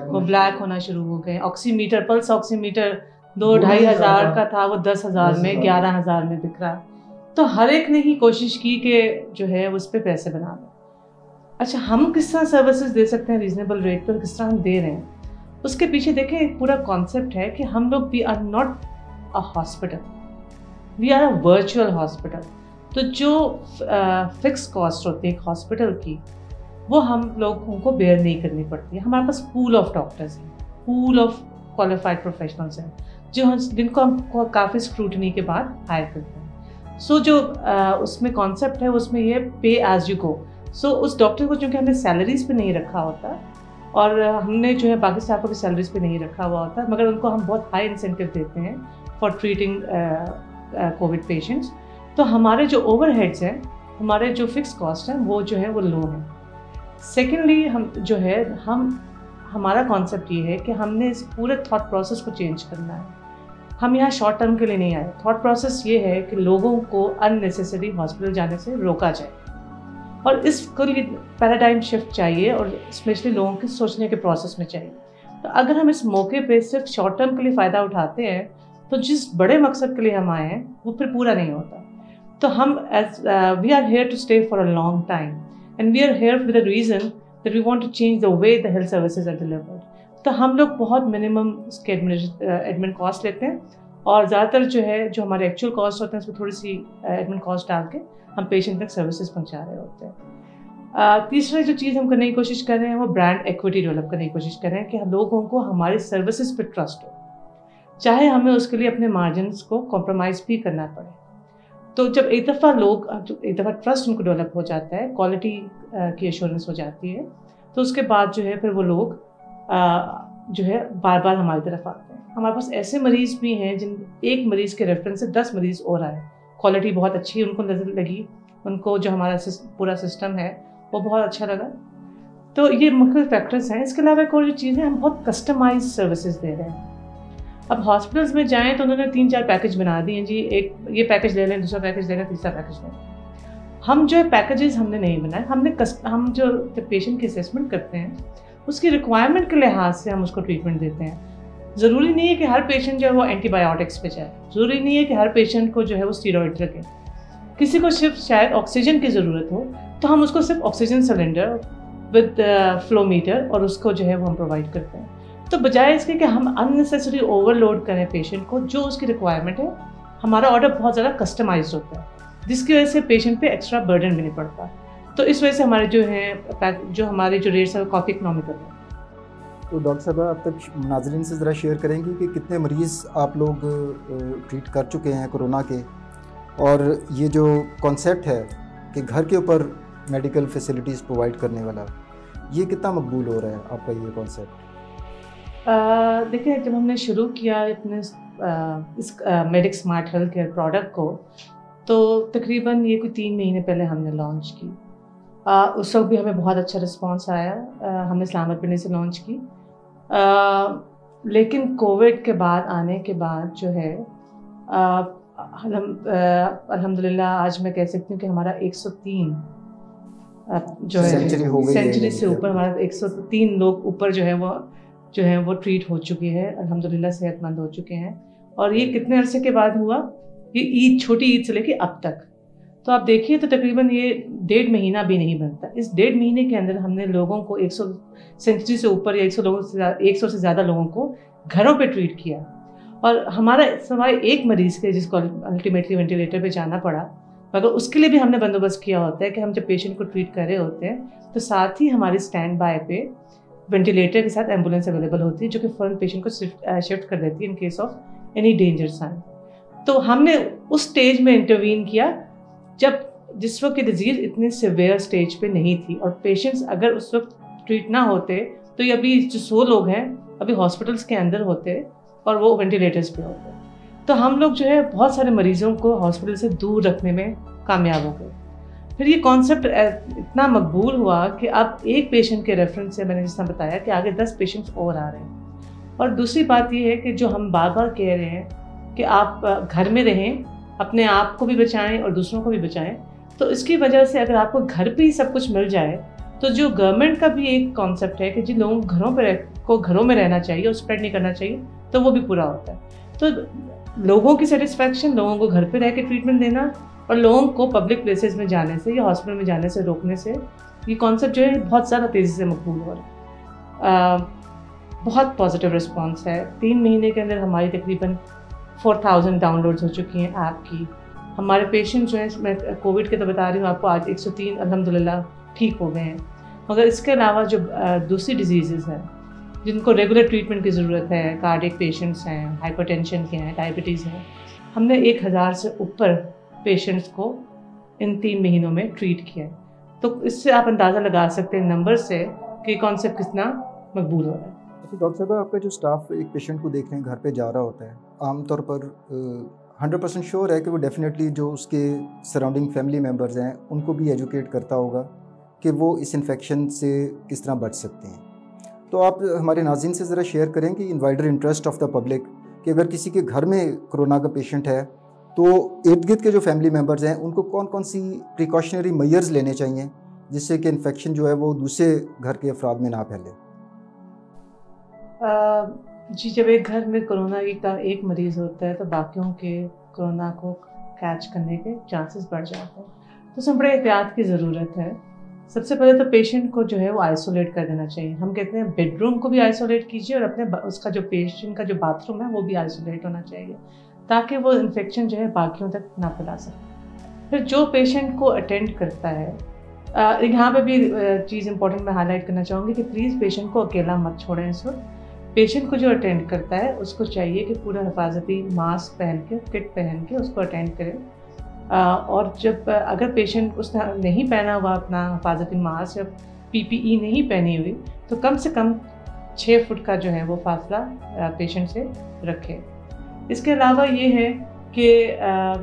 वो ब्लैक होना शुरू हो गए। ऑक्सीमीटर, पल्स ऑक्सीमीटर 2-2.5 हज़ार का था, वो 10,000 में, 11,000 में बिक रहा है। तो हर एक ने ही कोशिश की कि जो है उस पर पैसे बना दें। अच्छा, हम किस तरह सर्विसेज दे सकते हैं रीजनेबल रेट पर, किस तरह हम दे रहे हैं, उसके पीछे देखें एक पूरा कॉन्सेप्ट है कि हम लोग, we are not a hospital, we are a virtual hospital. तो जो फिक्स कॉस्ट होती है एक हॉस्पिटल की, वो हम लोगों को बेयर नहीं करनी पड़ती है। हमारे पास पूल ऑफ डॉक्टर्स हैं, पूल ऑफ क्वालिफाइड प्रोफेशनल्स हैं, जिनको हम काफ़ी स्क्रूटनी के बाद हायर करते हैं। सो जो उसमें कॉन्सेप्ट है, उसमें ये पे एज यू गो। सो उस डॉक्टर को, चूँकि हमने सैलरीज़ पे नहीं रखा होता, और हमने जो है बाकी स्टाफ को भी सैलरीज पे नहीं रखा हुआ होता, मगर उनको हम बहुत हाई इंसेंटिव देते हैं फॉर ट्रीटिंग कोविड पेशेंट्स। तो हमारे जो ओवरहेड्स हैं, हमारे जो फिक्स कॉस्ट हैं, वो जो है वो लो हैं। सेकेंडली, हम जो है हमारा कॉन्सेप्ट ये है कि हमने इस पूरे थॉट प्रोसेस को चेंज करना है। हम यहाँ शॉर्ट टर्म के लिए नहीं आए। थॉट प्रोसेस ये है कि लोगों को अननेसेसरी हॉस्पिटल जाने से रोका जाए, और इसके लिए पैराडाइम शिफ्ट चाहिए, और स्पेशली लोगों के सोचने के प्रोसेस में चाहिए। तो अगर हम इस मौके पे सिर्फ शॉर्ट टर्म के लिए फ़ायदा उठाते हैं, तो जिस बड़े मकसद के लिए हम आए हैं वो फिर पूरा नहीं होता। तो हम we are here to stay for a long time, and we are here with a reason that we want to change the way the health services are delivered. तो हम लोग बहुत मिनिमम इसके एडमिन कॉस्ट लेते हैं, और ज़्यादातर जो है जो हमारे एक्चुअल कॉस्ट होते हैं उसमें थोड़ी सी एडमिन कॉस्ट डाल के हम पेशेंट तक सर्विसेज पहुंचा रहे होते हैं। तीसरा जो चीज़ हम करने की कोशिश कर रहे हैं वो ब्रांड एक्विटी डेवलप करने की कोशिश कर रहे हैं कि लोगों को हमारी सर्विसेज पर ट्रस्ट हो, चाहे हमें उसके लिए अपने मार्जिनस को कॉम्प्रोमाइज़ भी करना पड़े। तो जब एक दफ़ा ट्रस्ट उनको डेवलप हो जाता है, क्वालिटी की एश्योरेंस हो जाती है, तो उसके बाद जो है फिर वो लोग जो है बार बार हमारी तरफ आते हैं। हमारे पास ऐसे मरीज़ भी हैं जिन एक मरीज़ के रेफरेंस से 10 मरीज़ और आए, क्वालिटी बहुत अच्छी उनको नज़र लगी, उनको जो हमारा पूरा सिस्टम है वो बहुत अच्छा लगा। तो ये मुख्य फैक्टर्स हैं। इसके अलावा एक और जो चीज़ है, हम बहुत कस्टमाइज सर्विसेज दे रहे हैं। अब हॉस्पिटल्स में जाएँ तो उन्होंने 3-4 पैकेज बना दिए जी, एक ये पैकेज ले लें, दूसरा पैकेज ले लें, तीसरा पैकेज ले लें। हम जो है पैकेजेस हमने नहीं बनाए, हम जो पेशेंट की असेसमेंट करते हैं उसकी रिक्वायरमेंट के लिहाज से हम उसको ट्रीटमेंट देते हैं। ज़रूरी नहीं है कि हर पेशेंट जो है वो एंटीबायोटिक्स पे जाए, ज़रूरी नहीं है कि हर पेशेंट को जो है वो स्टीरॉइड रखें। किसी को सिर्फ शायद ऑक्सीजन की ज़रूरत हो तो हम उसको सिर्फ ऑक्सीजन सिलेंडर विद फ्लोमीटर और उसको जो है वो हम प्रोवाइड करते हैं। तो बजाय इसके कि हम अननेसेसरी ओवरलोड करें पेशेंट को, जो उसकी रिक्वायरमेंट है, हमारा ऑर्डर बहुत ज़्यादा कस्टमाइज्ड होता है, जिसकी वजह से पेशेंट पे एक्स्ट्रा बर्डन भी नहीं पड़ता। तो इस वजह से हमारे जो हमारे जो रेट्स है वो काफ़ी इकनॉमिकल है। तो डॉक्टर साहब आप तक नाज़रीन से ज़रा शेयर करेंगी कि कितने मरीज़ आप लोग ट्रीट कर चुके हैं कोरोना के, और ये जो कॉन्सेप्ट है कि घर के ऊपर मेडिकल फैसिलिटीज़ प्रोवाइड करने वाला, ये कितना मकबूल हो रहा है आपका ये कॉन्सेप्ट? देखिए, जब हमने शुरू किया अपने इस medic smart health care product को, तो तकरीबन ये कोई 3 महीने पहले हमने लॉन्च की। उस वक्त भी हमें बहुत अच्छा रिस्पांस आया। हमने इस्लामाबाद से लॉन्च की, लेकिन कोविड के बाद आने के बाद जो है अल्हम्दुलिल्लाह आज मैं कह सकती हूँ कि हमारा 103 जो है सेंचुरी से ऊपर, हमारा 103 लोग ऊपर जो है वो ट्रीट हो चुके हैं, अल्हम्दुलिल्लाह सेहतमंद हो चुके हैं। और ये कितने अरसे के बाद हुआ? ये छोटी ईद से लेके अब तक, तो आप देखिए तो तकरीबन ये 1.5 महीना भी नहीं बनता। इस 1.5 महीने के अंदर हमने लोगों को 100 सेंचुरी से ऊपर या 100 से ज़्यादा लोगों को घरों पे ट्रीट किया। और हमारा सवाए एक मरीज़ के जिसको अल्टीमेटली वेंटिलेटर पे जाना पड़ा, मगर उसके लिए भी हमने बंदोबस्त किया होता है कि हम जब पेशेंट को ट्रीट कर रहे होते हैं तो साथ ही हमारी स्टैंड बाय पे वेंटिलेटर के साथ एम्बुलेंस अवेलेबल होती है, जो कि फ़ौरन पेशेंट को शिफ्ट कर देती है in case of any danger sign. तो हमने उस स्टेज में इंटरवीन किया जिस वक्त की डिजीज़ इतनी सिवियर स्टेज पे नहीं थी, और पेशेंट्स अगर उस वक्त ट्रीट ना होते तो ये अभी जो 100 लोग हैं अभी हॉस्पिटल्स के अंदर होते और वो वेंटिलेटर्स पे होते। तो हम लोग जो है बहुत सारे मरीज़ों को हॉस्पिटल से दूर रखने में कामयाब हो गए। फिर ये कॉन्सेप्ट इतना मकबूल हुआ कि अब एक पेशेंट के रेफरेंस से, मैंने जिस तरह बताया, कि आगे 10 पेशेंट्स और आ रहे हैं। और दूसरी बात ये है कि जो हम बार बार कह रहे हैं कि आप घर में रहें, अपने आप को भी बचाएं और दूसरों को भी बचाएं, तो इसकी वजह से अगर आपको घर पे ही सब कुछ मिल जाए, तो जो गवर्नमेंट का भी एक कॉन्सेप्ट है कि जिन लोगों को घरों में रहना चाहिए और स्प्रेड नहीं करना चाहिए, तो वो भी पूरा होता है। तो लोगों की सेटिस्फैक्शन, लोगों को घर पे रह के ट्रीटमेंट देना और लोगों को पब्लिक प्लेसेस में जाने से या हॉस्पिटल में जाने से रोकने से, ये कॉन्सेप्ट जो है बहुत ज़्यादा तेज़ी से मकबूल हो रहा है। बहुत पॉजिटिव रिस्पॉन्स है। 3 महीने के अंदर हमारी तकरीबन 4000 डाउनलोड्स हो चुकी हैं ऐप की। हमारे पेशेंट जो हैं, मैं कोविड के तो बता रही हूँ आपको, आज 103 अल्हम्दुलिल्लाह ठीक हो गए हैं। मगर इसके अलावा जो दूसरी डिजीज़ हैं जिनको रेगुलर ट्रीटमेंट की ज़रूरत है, कार्डियक पेशेंट्स हैं, हाइपरटेंशन के हैं, डायबिटीज़ हैं, हमने 1000 से ऊपर पेशेंट्स को इन 3 महीनों में ट्रीट किया है। तो इससे आप अंदाज़ा लगा सकते हैं नंबर से कि कॉन्सेप्ट कितना मकबूल हो रहा है। अच्छा डॉक्टर साहब, आपका जो स्टाफ एक पेशेंट को देखने घर पे जा रहा होता है, आमतौर पर 100% श्योर है कि वो डेफिनेटली जो उसके सराउंडिंग फैमिली मेम्बर्स हैं उनको भी एजुकेट करता होगा कि वो इस इन्फेक्शन से किस तरह बच सकते हैं। तो आप हमारे नाज़रीन से ज़रा शेयर करें कि in wider interest of the public कि अगर किसी के घर में कोरोना का पेशेंट है तो इर्द गिर्द के जो फैमिली मेम्बर्स हैं उनको कौन कौन सी प्रिकॉशनरी मेजर्स लेने चाहिए जिससे कि इन्फेक्शन जो है वो दूसरे घर के अफराद में ना फैले। जी, जब एक घर में कोरोना का एक मरीज़ होता है तो बाकियों के कोरोना को कैच करने के चांसेस बढ़ जाते हैं, तो उसमें बड़े एहतियात की ज़रूरत है। सबसे पहले तो पेशेंट को जो है वो आइसोलेट कर देना चाहिए। हम कहते हैं बेडरूम को भी आइसोलेट कीजिए और उसका जो पेशेंट का जो बाथरूम है वो भी आइसोलेट होना चाहिए, ताकि वो इन्फेक्शन जो है बाकियों तक ना फैला सके। फिर जो पेशेंट को अटेंड करता है, यहाँ पे भी चीज़ इंपॉर्टेंट मैं हाईलाइट करना चाहूँगी कि प्लीज़ पेशेंट को अकेला मत छोड़ें इस वक्त। पेशेंट को जो अटेंड करता है उसको चाहिए कि पूरा हिफाजती मास्क पहन के, किट पहन के उसको अटेंड करें। और जब अगर पेशेंट उसने नहीं पहना हुआ अपना हिफाजती मास्क या PPE नहीं पहनी हुई, तो कम से कम 6 फुट का जो है वो फासला पेशेंट से रखें। इसके अलावा ये है कि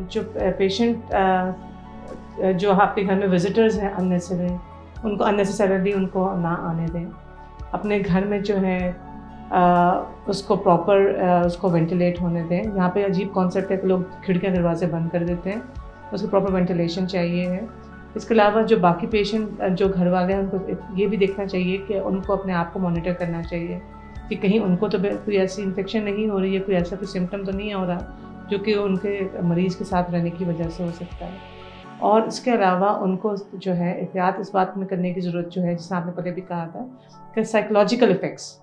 जो पेशेंट जो आपके घर में विजिटर्स हैं अननेसेसरली उनको ना आने दें। अपने घर में जो है उसको प्रॉपर उसको वेंटिलेट होने दें। यहाँ पे अजीब कॉन्सेप्ट है कि लोग खिड़कियाँ दरवाजे बंद कर देते हैं, उसको प्रॉपर वेंटिलेशन चाहिए है। इसके अलावा जो बाकी पेशेंट जो घर वाले हैं उनको ये भी देखना चाहिए कि उनको अपने आप को मॉनिटर करना चाहिए कि कहीं उनको तो कोई ऐसी इन्फेक्शन नहीं हो रही है, कोई ऐसा कोई सिम्टम तो नहीं हो रहा जो कि उनके मरीज़ के साथ रहने की वजह से हो सकता है। और इसके अलावा उनको जो है एहतियात इस बात में करने की ज़रूरत जो है, जिसमें आपने पहले भी कहा था कि साइकोलॉजिकल इफ़ेक्ट्स,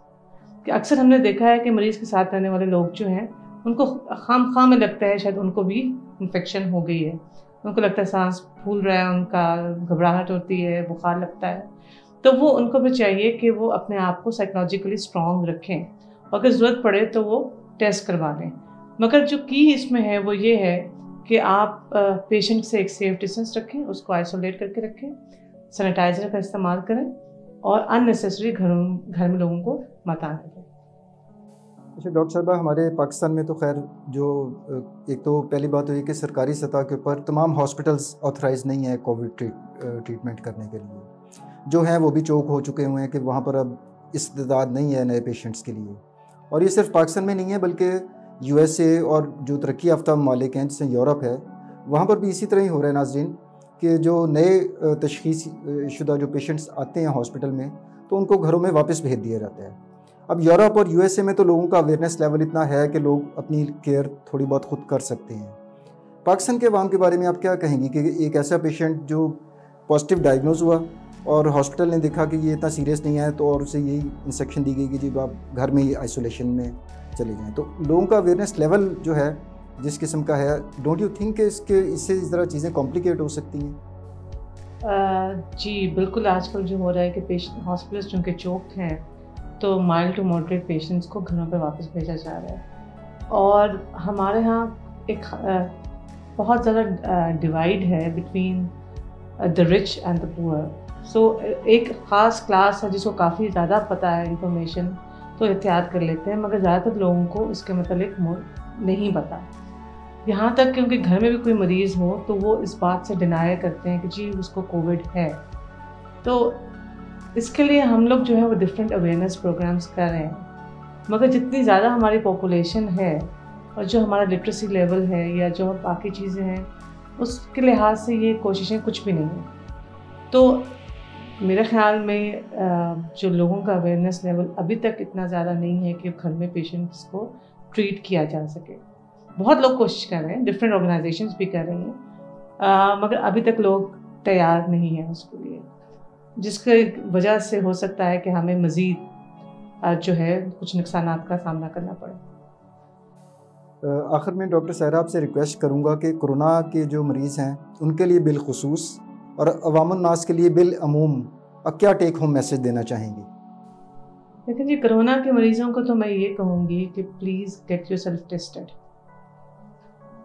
कि अक्सर हमने देखा है कि मरीज़ के साथ रहने वाले लोग जो हैं उनको खाम में लगता है शायद उनको भी इन्फेक्शन हो गई है। उनको लगता है सांस फूल रहा है, उनका घबराहट होती है, बुखार लगता है। तो वो उनको भी चाहिए कि वो अपने आप को साइकोलॉजिकली स्ट्रॉन्ग रखें और अगर ज़रूरत पड़े तो वो टेस्ट करवा लें। मगर जो की इसमें है वो ये है कि आप पेशेंट से एक सेफ डिस्टेंस रखें, उसको आइसोलेट करके रखें, सैनिटाइज़र का इस्तेमाल करें और अननेसेसरी घर में लोगों को मत आने दें। अच्छा डॉक्टर साहबा, हमारे पाकिस्तान में तो खैर जो एक तो पहली बात हुई कि सरकारी सतह के ऊपर तमाम हॉस्पिटल्स ऑथराइज नहीं है कोविड ट्रीटमेंट करने के लिए। जो हैं वो भी चौक हो चुके हुए हैं कि वहाँ पर अब इस्तेदाद नहीं है नए पेशेंट्स के लिए। और ये सिर्फ पाकिस्तान में नहीं है बल्कि USA और जो तरक्की याफ्ता ममालिक हैं जैसे यूरोप है, वहाँ पर भी इसी तरह ही हो रहा है नाज़रीन, कि जो नए तशख़ीस शुदा जो पेशेंट्स आते हैं हॉस्पिटल में तो उनको घरों में वापस भेज दिया जाता है। अब यूरोप और USA में तो लोगों का अवेयरनेस लेवल इतना है कि लोग अपनी केयर थोड़ी बहुत खुद कर सकते हैं। पाकिस्तान के अवाम के बारे में आप क्या कहेंगी कि एक ऐसा पेशेंट जो पॉजिटिव डायग्नोज हुआ और हॉस्पिटल ने देखा कि ये इतना सीरियस नहीं है तो और उसे यही इंस्ट्रक्शन दी गई कि जी आप घर में ही आइसोलेशन में चले जाएँ, तो लोगों का अवेयरनेस लेवल जो है जिस किस्म का है, डोंट यू थिंक कि इससे इस तरह चीज़ें कॉम्प्लिकेट हो सकती हैं? जी बिल्कुल, आजकल जो हो रहा है कि पेशेंट हॉस्पिटल्स चूँकि चोक्ड हैं तो माइल्ड टू मॉडरेट पेशेंट्स को घरों पे वापस भेजा जा रहा है। और हमारे यहाँ एक बहुत ज़्यादा डिवाइड है between the rich and the poor. So एक ख़ास क्लास है जिसको काफ़ी ज़्यादा पता है इंफॉर्मेशन, तो एहतियात कर लेते हैं, मगर ज़्यादातर लोगों को इसके मतलब नहीं पता। यहाँ तक कि उनके घर में भी कोई मरीज़ हो तो वो इस बात से डिनाई करते हैं कि जी उसको कोविड है। तो इसके लिए हम लोग जो है वो डिफरेंट अवेयरनेस प्रोग्राम्स कर रहे हैं, मगर जितनी ज़्यादा हमारी पॉपुलेशन है और जो हमारा लिटरेसी लेवल है या जो बाकी चीज़ें हैं उसके लिहाज से ये कोशिशें कुछ भी नहीं हैं। तो मेरे ख़्याल में जो लोगों का अवेयरनेस लेवल अभी तक इतना ज़्यादा नहीं है कि घर में पेशेंट्स को ट्रीट किया जा सके। बहुत लोग कोशिश कर रहे हैं, डिफरेंट ऑर्गेनाइजेशंस भी कर रही हैं, मगर अभी तक लोग तैयार नहीं हैं उसके लिए, जिसकी वजह से हो सकता है कि हमें मज़ीद जो है कुछ नुकसानात का सामना करना पड़े। आखिर में डॉक्टर सायरा आपसे रिक्वेस्ट करूंगा कि कोरोना के जो मरीज़ हैं उनके लिए बिलखुसूस और अवामुन नास के लिए बिलअमूम क्या टेक होम मैसेज देना चाहेंगी? लेकिन जी कोरोना के मरीज़ों को तो मैं ये कहूँगी कि प्लीज़ गेट योरसेल्फ टेस्टेड।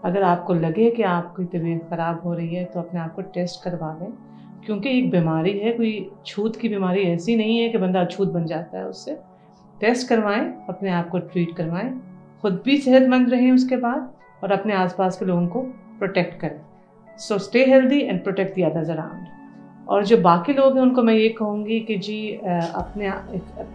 अगर आपको लगे कि आपकी तबीयत ख़राब हो रही है तो अपने आप को टेस्ट करवा लें, क्योंकि एक बीमारी है, कोई छूत की बीमारी ऐसी नहीं है कि बंदा अछूत बन जाता है उससे। टेस्ट करवाएं, अपने आप को ट्रीट करवाएं, खुद भी सेहतमंद रहें उसके बाद, और अपने आसपास के लोगों को प्रोटेक्ट करें। So stay healthy and protect the others around. और जो बाकी लोग हैं उनको मैं ये कहूँगी कि जी अपनी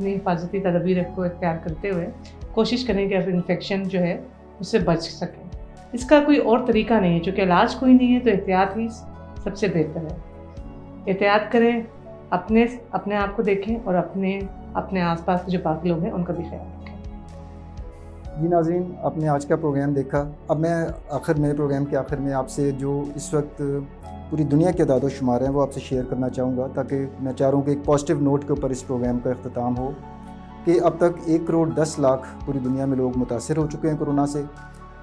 हिफाजती तदबीर को इख्तियार करते हुए कोशिश करें कि आप इन्फेक्शन जो है उससे बच सकें। इसका कोई और तरीका नहीं है, चूँकि इलाज कोई नहीं है तो एहतियात ही सबसे बेहतर है। एहतियात करें, अपने आप को देखें और अपने आसपास के जो बाकी लोग हैं उनका भी ख्याल रखें। जी नाज़रीन, आपने आज का प्रोग्राम देखा। अब मैं मेरे प्रोग्राम के आखिर में आपसे जो इस वक्त पूरी दुनिया के अदाद शुमार हैं वो आपसे शेयर करना चाहूँगा, ताकि मैं चाह रहा हूँ कि एक पॉजिटिव नोट के ऊपर इस प्रोग्राम का अख्ताम हो कि अब तक 1 करोड़ 10 लाख पूरी दुनिया में लोग मुतासर हो चुके हैं कोरोना से।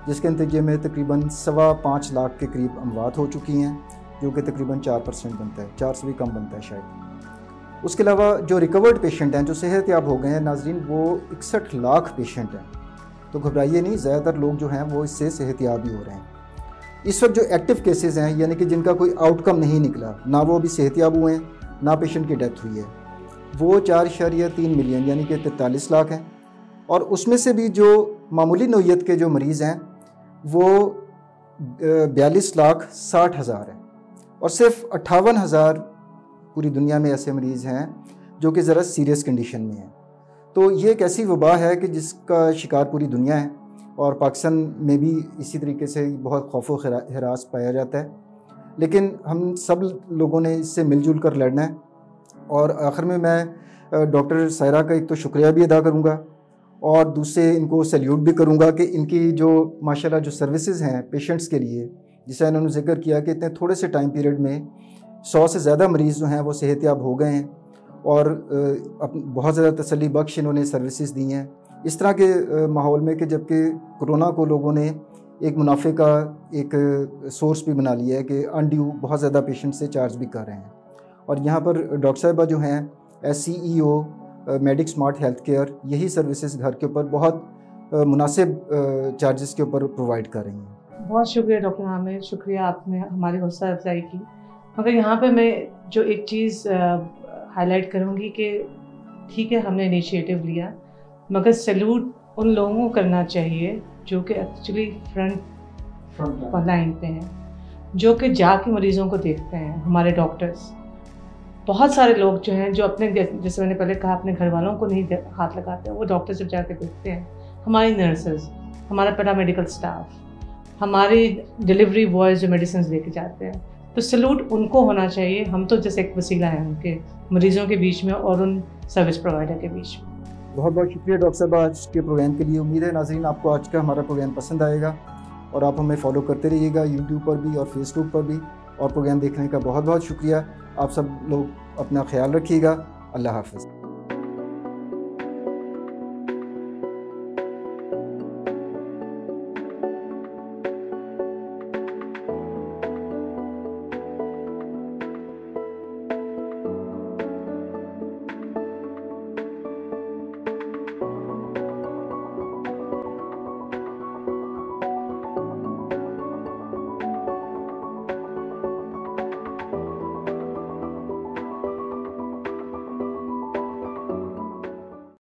जिसके नतीजे में तकरीबन 5.25 लाख के करीब अमवात हो चुकी हैं, जो कि तकरीबन 4% बनता है, 4 से भी कम बनता है शायद। उसके अलावा जो रिकवर्ड पेशेंट हैं, जो सेहतयाब हो गए हैं नाज़रीन, वो 61 लाख पेशेंट हैं। तो घबराइए नहीं, ज़्यादातर लोग जो हैं वो इससे सेहतयाब ही हो रहे हैं। इस वक्त जो एक्टिव केसेस हैं, यानी कि जिनका कोई आउटकम नहीं निकला, ना वो अभी सेहतयाब हुए हैं, ना पेशेंट की डेथ हुई है, वो 4.3 मिलियन यानी कि 43 लाख हैं। और उसमें से भी जो मामूली नौइयत के जो मरीज़ हैं वो 42,60,000 हैं, और सिर्फ 58,000 पूरी दुनिया में ऐसे मरीज़ हैं जो कि ज़रा सीरियस कंडीशन में हैं। तो ये एक ऐसी वबा है कि जिसका शिकार पूरी दुनिया है, और पाकिस्तान में भी इसी तरीके से बहुत खौफ व हिरास पाया जाता है। लेकिन हम सब लोगों ने इससे मिलजुल कर लड़ना है। और आखिर में मैं डॉक्टर सायरा का एक तो शुक्रिया भी अदा करूँगा, और दूसरे इनको सैल्यूट भी करूँगा कि इनकी जो माशाल्लाह जो सर्विसेज हैं पेशेंट्स के लिए, जिसे इन्होंने जिक्र किया कि इतने थोड़े से टाइम पीरियड में 100 से ज़्यादा मरीज़ जो हैं वो सेहतयाब हो गए हैं, और बहुत ज़्यादा तसल्ली बख्श इन्होंने सर्विसेज दी हैं इस तरह के माहौल में कि जबकि कोरोना को लोगों ने एक मुनाफे का एक सोर्स भी बना लिया है कि अनड्यू बहुत ज़्यादा पेशेंट से चार्ज भी कर रहे हैं। और यहाँ पर डॉक्टर साहिबा जो हैं CEO medic smart health care, यही सर्विसेज घर के ऊपर बहुत मुनासिब चार्जेस के ऊपर प्रोवाइड कर रही हैं। बहुत शुक्रिया डॉक्टर आमिर, शुक्रिया आपने हमारी हौसला अफजाई की। मगर यहाँ पे मैं जो एक चीज़ हाईलाइट करूँगी कि ठीक है हमने इनिशिएटिव लिया, मगर सैल्यूट उन लोगों को करना चाहिए जो कि एक्चुअली फ्रंट लाइन पे हैं, जो कि जाके मरीज़ों को देखते हैं। हमारे डॉक्टर्स, बहुत सारे लोग जो हैं जो अपने, जैसे मैंने पहले कहा, अपने घर वालों को नहीं हाथ लगाते हैं, वो डॉक्टर जब जाके देखते हैं। हमारी नर्सेज, हमारा पैरामेडिकल स्टाफ, हमारे डिलीवरी बॉयज़ जो मेडिसिन लेके जाते हैं, तो सैल्यूट उनको होना चाहिए। हम तो जैसे एक वसीला है उनके मरीज़ों के बीच में और उन सर्विस प्रोवाइडर के बीच में। बहुत बहुत शुक्रिया डॉक्टर साहब आज के प्रोग्राम के लिए। उम्मीद है नाज़रीन आपको आज का हमारा प्रोग्राम पसंद आएगा, और आप हमें फॉलो करते रहिएगा यूट्यूब पर भी और फेसबुक पर भी। और प्रोग्राम देखने का बहुत बहुत शुक्रिया। आप सब लोग अपना ख्याल रखिएगा। अल्लाह हाफ़िज़।